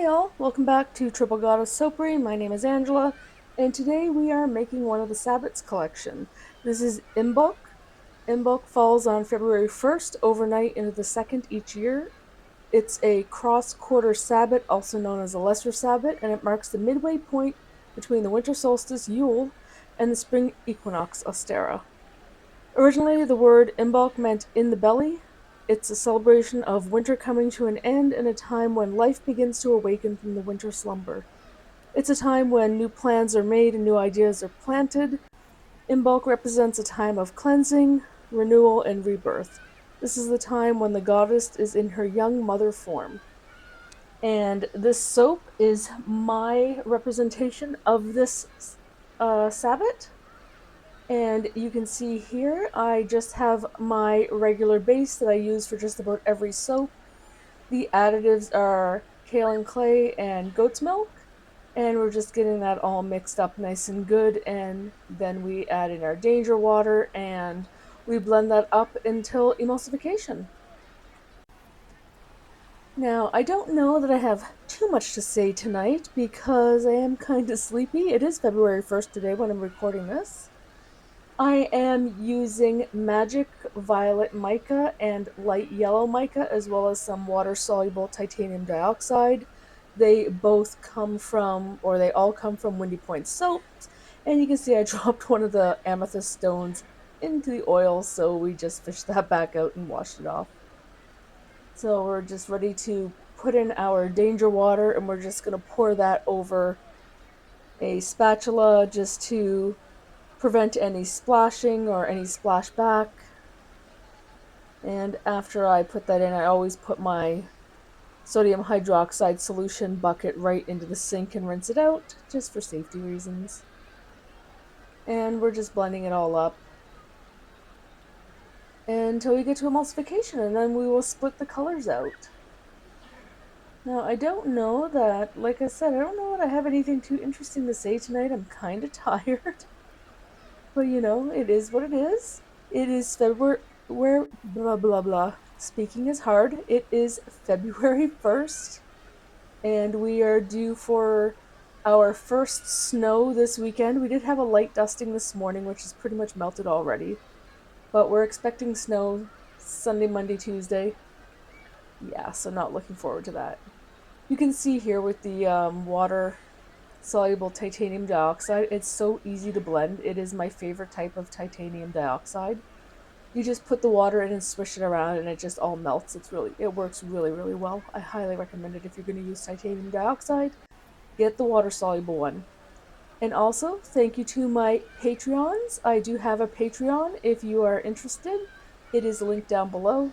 all, welcome back to Triple Goddess Soapery. My name is Angela, and today we are making one of the Sabbats collection. This is Imbolc. Imbolc falls on February 1st, overnight into the 2nd each year. It's a cross-quarter Sabbat, also known as a lesser Sabbat, and it marks the midway point between the winter solstice Yule and the spring equinox Ostera. Originally, the word Imbolc meant in the belly. It's a celebration of winter coming to an end and a time when life begins to awaken from the winter slumber. It's a time when new plans are made and new ideas are planted. Imbolc represents a time of cleansing, renewal, and rebirth. This is the time when the goddess is in her young mother form. And this soap is my representation of this Sabbat. And you can see here, I just have my regular base that I use for just about every soap. The additives are kaolin clay and goat's milk, and we're just getting that all mixed up nice and good, and then we add in our danger water, and we blend that up until emulsification. Now, I don't know that I have too much to say tonight, because I am kind of sleepy. It is February 1st today when I'm recording this. I am using magic violet mica and light yellow mica, as well as some water-soluble titanium dioxide. They both come from, or they all come from Windy Point Soaps, and you can see I dropped one of the amethyst stones into the oil, so we just fished that back out and washed it off. So we're just ready to put in our danger water, and we're just going to pour that over a spatula just to prevent any splashing or any splashback. And after I put that in, I always put my sodium hydroxide solution bucket right into the sink and rinse it out, just for safety reasons. And we're just blending it all up until we get to emulsification, and then we will split the colors out. Now, I don't know that, like I said, I don't know that I have anything too interesting to say tonight. I'm kind of tired. But you know, it is what it is. It is February, where, blah blah blah. Speaking is hard. It is February 1st, and we are due for our first snow this weekend. We did have a light dusting this morning, which is pretty much melted already. But we're expecting snow Sunday, Monday, Tuesday. Yeah, so not looking forward to that. You can see here with the water soluble titanium dioxide. It's so easy to blend. It is my favorite type of titanium dioxide. You just put the water in and swish it around and it just all melts. It works really well. I highly recommend it if you're going to use titanium dioxide. Get the water soluble one. And also, thank you to my Patreons. I do have a Patreon if you are interested. It is linked down below.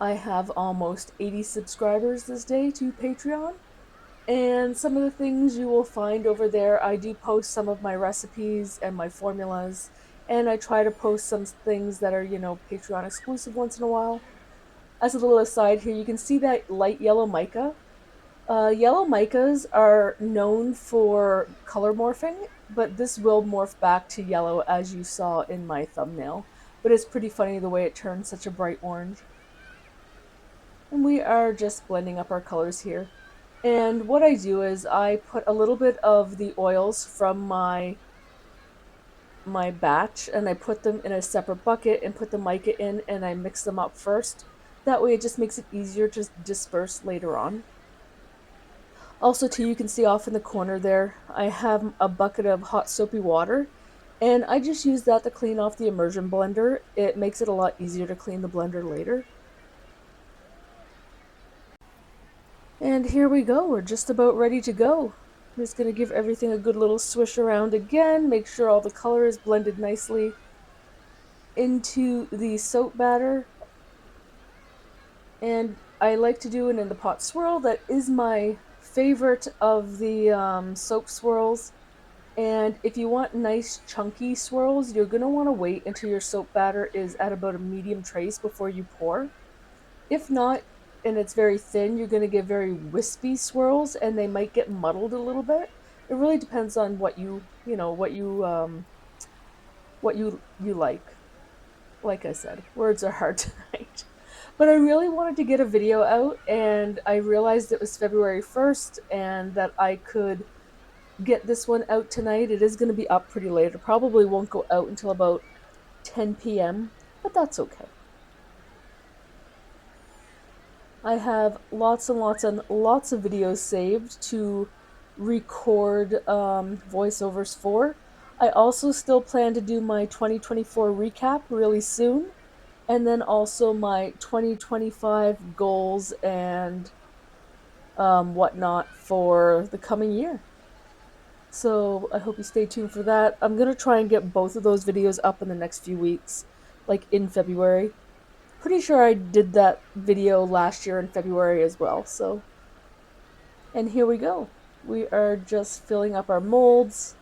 I have almost 80 subscribers this day to Patreon. And some of the things you will find over there, I do post some of my recipes and my formulas, and I try to post some things that are, Patreon exclusive once in a while. As a little aside here, you can see that light yellow mica. Yellow micas are known for color morphing, but this will morph back to yellow as you saw in my thumbnail. But it's pretty funny the way it turns such a bright orange. And we are just blending up our colors here. And what I do is I put a little bit of the oils from my batch, and I put them in a separate bucket and put the mica in, and I mix them up first. That way it just makes it easier to disperse later on. Also too, you can see off in the corner there, I have a bucket of hot soapy water, and I just use that to clean off the immersion blender. It makes it a lot easier to clean the blender later. And here we go, we're just about ready to go. I'm just going to give everything a good little swish around again, make sure all the color is blended nicely into the soap batter. And I like to do it in the pot swirl. That is my favorite of the soap swirls. And if you want nice chunky swirls, you're going to want to wait until your soap batter is at about a medium trace before you pour. If not, and it's very thin, you're going to get very wispy swirls, and they might get muddled a little bit. It really depends on what you like. Like I said, words are hard tonight. But I really wanted to get a video out, and I realized it was February 1st and that I could get this one out tonight. It is going to be up pretty late. It probably won't go out until about 10 p.m., but that's okay. I have lots and lots and lots of videos saved to record voiceovers for. I also still plan to do my 2024 recap really soon, and then also my 2025 goals and whatnot for the coming year. So I hope you stay tuned for that. I'm going to try and get both of those videos up in the next few weeks, like in February. Pretty sure I did that video last year in February as well, so. And here we go. We are just filling up our molds.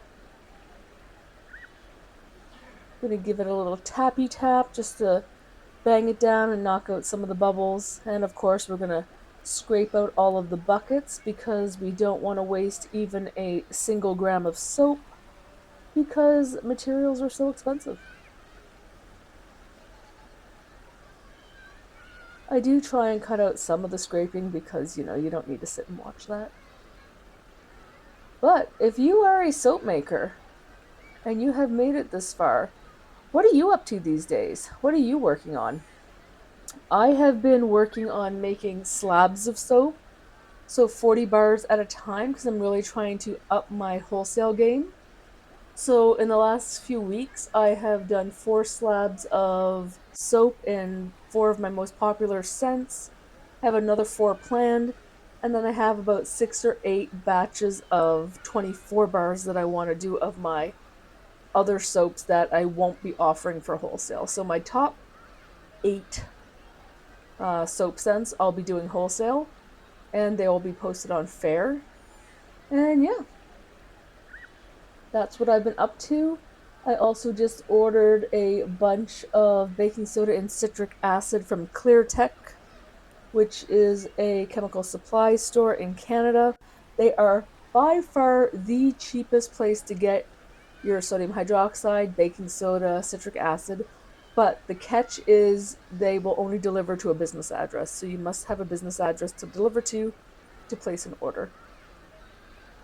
I'm going to give it a little tappy tap just to bang it down and knock out some of the bubbles. And of course we're going to scrape out all of the buckets because we don't want to waste even a single gram of soap because materials are so expensive. I do try and cut out some of the scraping because, you know, you don't need to sit and watch that. But if you are a soap maker and you have made it this far, what are you up to these days? What are you working on? I have been working on making slabs of soap, so 40 bars at a time, because I'm really trying to up my wholesale game. So in the last few weeks, I have done 4 slabs of soap in 4 of my most popular scents. I have another 4 planned, and then I have about 6 or 8 batches of 24 bars that I want to do of my other soaps that I won't be offering for wholesale. So my top 8 soap scents I'll be doing wholesale, and they will be posted on Fair. And yeah, that's what I've been up to. I also just ordered a bunch of baking soda and citric acid from ClearTech, which is a chemical supply store in Canada. They are by far the cheapest place to get your sodium hydroxide, baking soda, citric acid. But the catch is they will only deliver to a business address. So you must have a business address to deliver to place an order.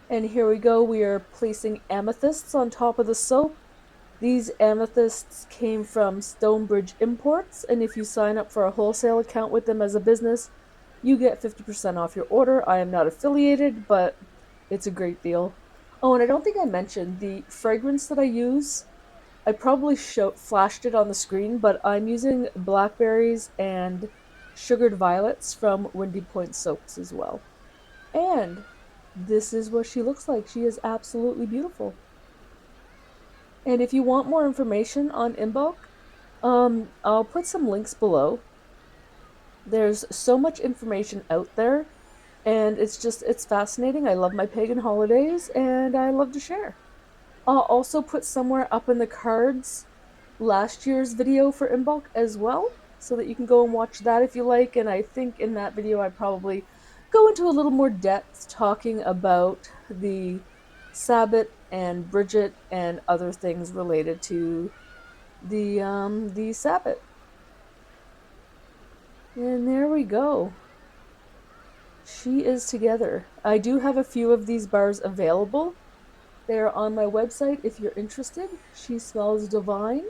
And here we go. We are placing amethysts on top of the soap. These amethysts came from Stonebridge Imports, and if you sign up for a wholesale account with them as a business, you get 50% off your order. I am not affiliated, but it's a great deal. Oh, and I don't think I mentioned the fragrance that I use. I probably flashed it on the screen, but I'm using blackberries and sugared violets from Windy Point Soaps as well. And this is what she looks like. She is absolutely beautiful. And if you want more information on Imbolc, I'll put some links below. There's so much information out there, and it's fascinating. I love my pagan holidays, and I love to share. I'll also put somewhere up in the cards last year's video for Imbolc as well, so that you can go and watch that if you like. And I think in that video I probably go into a little more depth talking about the Sabbat and Bridget and other things related to the Sabbat. And there we go. She is together. I do have a few of these bars available. They are on my website if you're interested. She smells divine.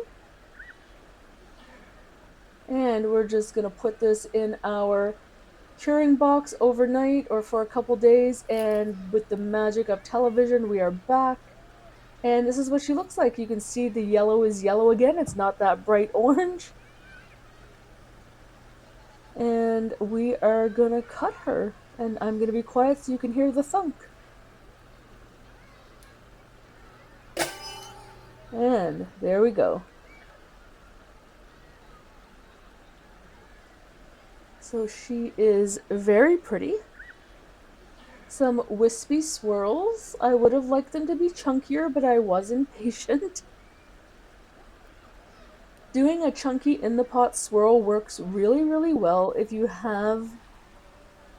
And we're just going to put this in our curing box overnight or for a couple days, and with the magic of television, we are back. And this is what she looks like. You can see the yellow is yellow again. It's not that bright orange. And we are going to cut her. And I'm going to be quiet so you can hear the thunk. And there we go. So she is very pretty. Some wispy swirls. I would have liked them to be chunkier, but I was impatient. Doing a chunky in the pot swirl works really, really well if you have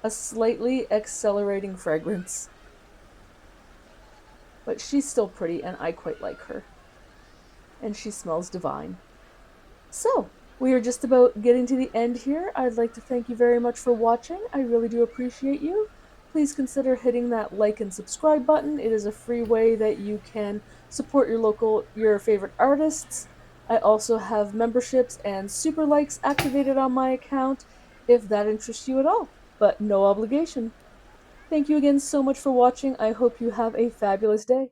a slightly accelerating fragrance. But she's still pretty, and I quite like her. And she smells divine. So, We are just about getting to the end here. I'd like to thank you very much for watching. I really do appreciate you. Please consider hitting that like and subscribe button. It is a free way that you can support your favorite artists. I also have memberships and super likes activated on my account if that interests you at all, but no obligation. Thank you again so much for watching. I hope you have a fabulous day.